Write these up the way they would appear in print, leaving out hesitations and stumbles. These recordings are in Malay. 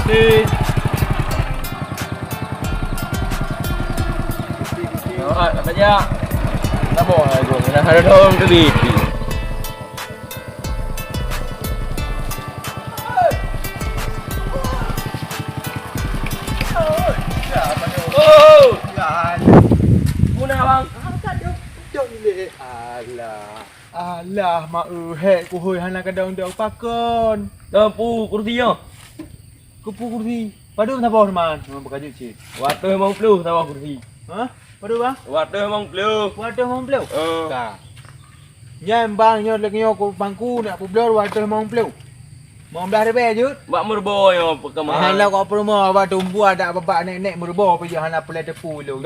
kursi. Apa saja? Nabo aku. Nak ada dong tadi. Oh, guna bang. Alah, mak hek ku hoi hana kadang dak pakon. Lampu kursinya. Kupu kursi. Padu tak bawah teman. Memang berkajut cik. Waktu memang flu tawa kursi. Ha? Padu bang? Waktu memang flu. Wadah mau bleu. Oh. Ka. Nyam bang nyot lagi nyok pangku nak pu bleu wadah mau bleu. Mau belah rebe jut. Bak merbo yo perkembangan. Halau kau permo wa tumbu ada bapak nek merbo pe hana pelai tepu lu.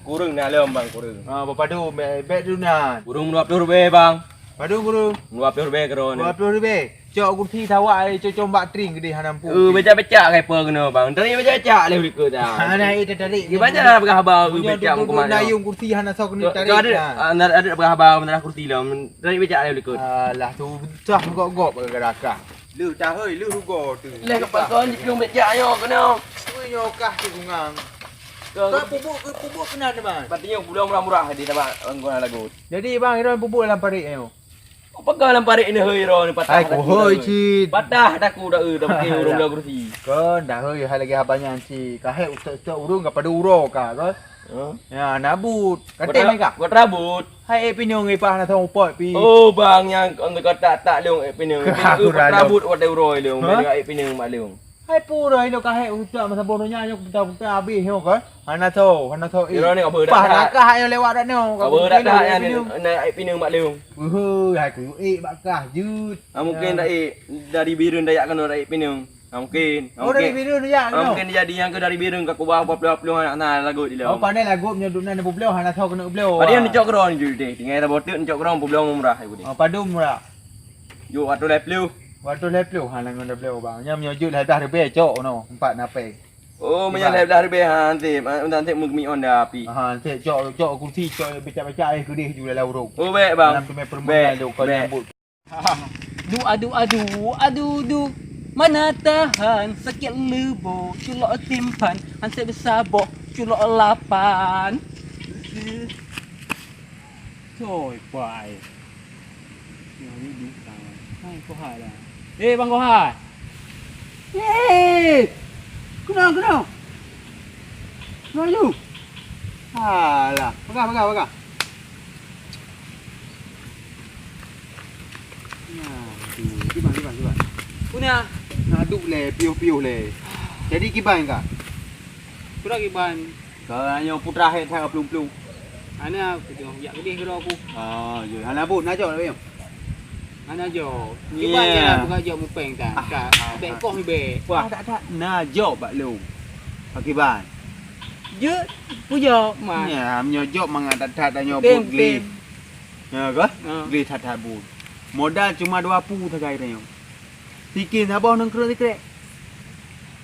Kurang nak lem bang kurang. Ha bapak du bet dunan. Kurang 20 rebe bang. Padu guru. 20 rebe kero ni. 20 rebe. Cok kursi tawak ai cok bak tring gede hana pu. Becak-becak kai per kena bang. Tadi becak-becak le ke dah. Hana itu tarik. Gimana nak berkhabar becak Kau kemana? dayung kursi hana sok ni tarik. Kau ada berkhabar menara kursi lah. Tadi becak le ke. Alah tu cah gok-gok gerakah. Lu dah hei lu rugo tu. Le ke pakon jipung becak yo kena. Ui nyokah tu ngang. Kau pupuk kena teman. Patinya bulan murah-murah di tempat angguran lagu. Jadi bang Iron pupuk dalam parit ayo. Pegang dalam parit ni hei ro ni patah. Ai ku hoi cid. Patah dah aku dah dah pakai urung dah kursi. Kan dah hoi hal lagi habanya cid. Kah hei usah urung ka pada uro ka kan. Ya nabut. Kate mai ka. Buat rambut. Hai pinyong ai pa na thong poi pi. Oh bang yang orang kata tak leung pinang. Rambut wadah uroi leung. Mereka pinang mak leung. Hai pu rồi nó ka hei usah masa bono nya nyok kita habis heo kan. Hana tho Iro ni kau ber pa dah. ka hai lewat dah no. Kau ber dah yang naik pinang mak leung. Hai ku bakah jut. Mungkin dari birun dayak kan dari pinang. Mungkin. Oh dari biru ni ya. Mungkin jadi yang ke dari birun ke kubah apa-apa anak nah lagu di leung. Oh pandai lagu punya dukna na bubleu hana tho kena bubleu. Pada ni cok kron je deh. Tinggal dah botek cok kron bubleu murah ibu ni. Oh padum murah. Yo atu leplu. Waktu lepleu hana ngon lepleu bang. Nyam nyojut dah rebe cok no. 4 nape. Oh, menyalap dah lebih nanti. Nanti mungkin on dah api. Ha nanti cok kursi cok becak-becak gede juga lah urung. Oh, baik bang. Dalam tu main perempuan lu kau nyambut. Aduh. Mana tahan sakit lebo, culok timpan, hansip besabok, culok lapan. Thôi quài. Ini duka. Hai kau hai lah. Bang kau hai. Kenal. Lalu. Alah, pegang. Nah, tu, kiban. Punya. Aduk le, piuh le. Jadi kiban ka? Sudah kiban. Kau hanya putra het sang plung-plung. Ana aku tengok yak gede kira aku. Ah, je. Hana pun nak jok le. Ana jo. Kiban je lah bukan jok mupeng tak. Kat bek koh ni bek. Wah, tak. Nak jok bak lu. Kiban. Je puja mah. Ya, menyojok mangadat dah nyobot Tem. gli. Ya ke? Ha. Gli that bun. Modal cuma 20 sagai dah. Tikin abah nang kerek tikrek.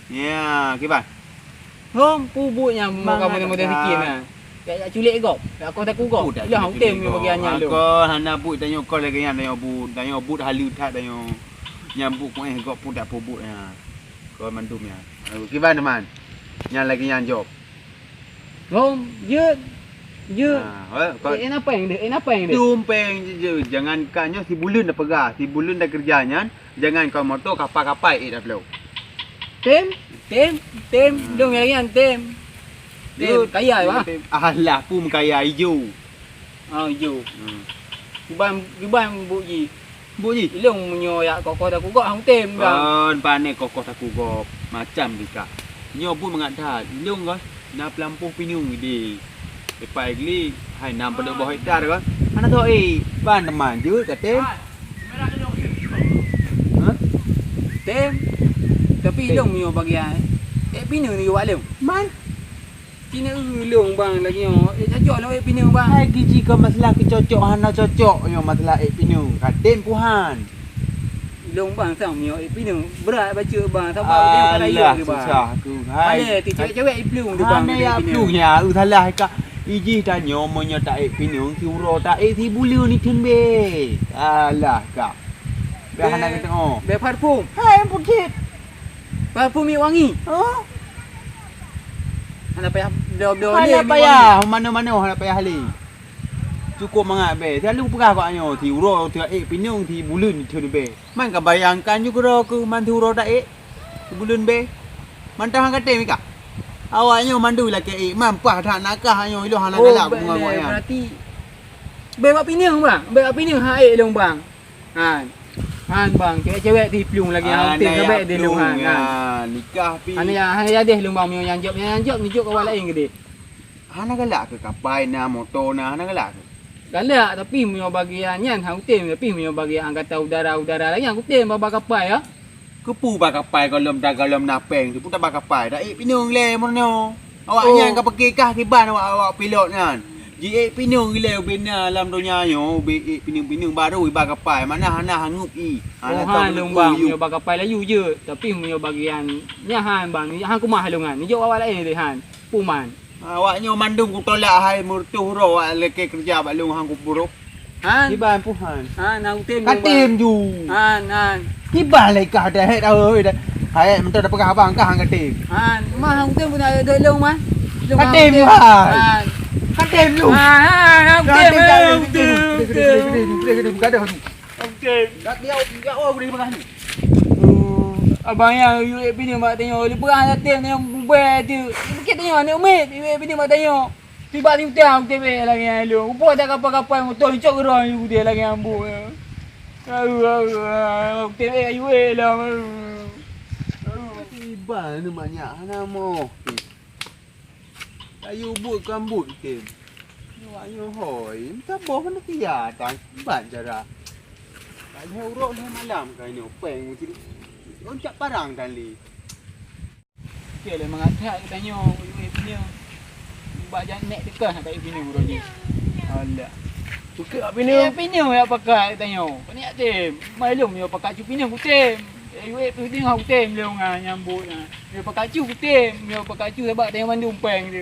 Ya, kiban. Hom pubuknya Mangat makan model dah. sikit nah. Kayak culik kau. Aku tak kugau. Lah hang tem ni bagi anyam lu. Kau hana but dah nyokol lagi yang dah nyobut. Dah nyobut halu that dah nyambut ko gok pun tak pubuk ya. Kau mandum ya. Kiban teman. Yang lagi yang job. Hom je. Kau Apa yang dia? tumpeng je. Jangan kanyo si bulun dah pegah. Si bulun dah kerjanya. Jangan kau motor kapal-kapal dah belum. Tem. Dong lagi an tem. Tem kaya ba? Alah, pun kaya hijau. Ah yo. Kiban buji. Bunyi. Ilung menyoyak kok tak kugau hang tem bang. Panik kokoh tak kugop. Macam dika. Nyo pun mengadat. Ilung kau. Nak pelampung pinyung di. Lepas gli, hai nam pada bawah hektar kan. Mana tahu ban teman je kat tem. Tem. Tapi ilung menyo bagi ai. Pina ni buat ilung. Man, Pina ilung bang lagi yo. Cocok lah pina bang. hai giji kau masalah kecocok hana cocok yo masalah pinyung. Kat tem puhan. Ilung bang sang menyo pina berat baca bang sabar tengok kat raya Alah, dia bang. susah aku. Mana ti cewek ilung dia bang. Hana ya plunya salah ka. Iji tanya monyo tak pinyung si uro tak si bulu ni tembe. Alah kak. Dah hana kata oh. Be parfum. Hai pukit. Parfum minyak wangi. Oh. Hana payah do Hala payah mana-mana hala payah hali. Cukup mangat be. Selalu perah kau anyo ti uro ti pinung ti bulan tu be. Man ka bayangkan juga ke mantu uro dak bulan be. Mantah hang kate mika. Awaknya mandu lah ke mampah tak nakah anyo ilo hang galak bunga ya. Berarti be bak pinung bang. Be bak pinung ha long bang. Han bang, cewek-cewek ti pelung lagi hang tin ke be di long han. Nikah pi. Hana ya deh long bang mio yang job ni kawan lain ke dia. Hana galak ke kapai na motor na hana galak ke. Galak tapi mio bagian yan hang tin tapi mio bagian kata udara lagi hang tin baba kapai ya. Kepu bakapai kalau dalam napeng tu pun tak bakapai dah pinung le mono. Awak yang ka pergi kah kiban awak pilot kan. Ji pinung le bina dalam dunia yo pinung baru bakapai mana hana hangup Han long bang mio bakapai layu je tapi mio bagian nya han bang hang kumah halungan ni jawab awak lain ni han. Puman. Awaknya mandung ku tolak hai murtu huro awak leke kerja bak lung hang ku buruk. Han Kiban puhan. Han hang tin. Katim ju. Han Kiban lai kah dah het oi dah. Hai mentah dah pegah abang kah hang katim. Han mah hang tin pun ada long mah. Katim han. Katim lu. Hang tin. Katim. Okey. Dak dia boleh pegah ni. Abang yang UAP ni mak tengok dia perah datang yang bubai tu. Sikit tengok ni umit UAP ni mak tengok. Tiba ni utang TV lagi yang lu. Rupa tak kapal-kapal motor ni cok gerang you dia lagi ambu. TV UAP lah. Tiba ni banyak nama. Ayu buat kambut tim. Ayu hoi, tak boh nak dia tak ban cara. Ada urut ni malam kan ni peng mesti. Loncak parang tali. Okey lah mengatak tanya UAP ni. Buat jangan naik dekat nak UAP ni urut ni. Alah. Suka apa ni? UAP ni ya pakai tanya. Kau ni tim. Malum yo pakai cupi ni kutim. UAP ni hau tim leong nyambut. Yo pakai cupi tim. Yo pakai cupi sebab tengok mandung peng dia.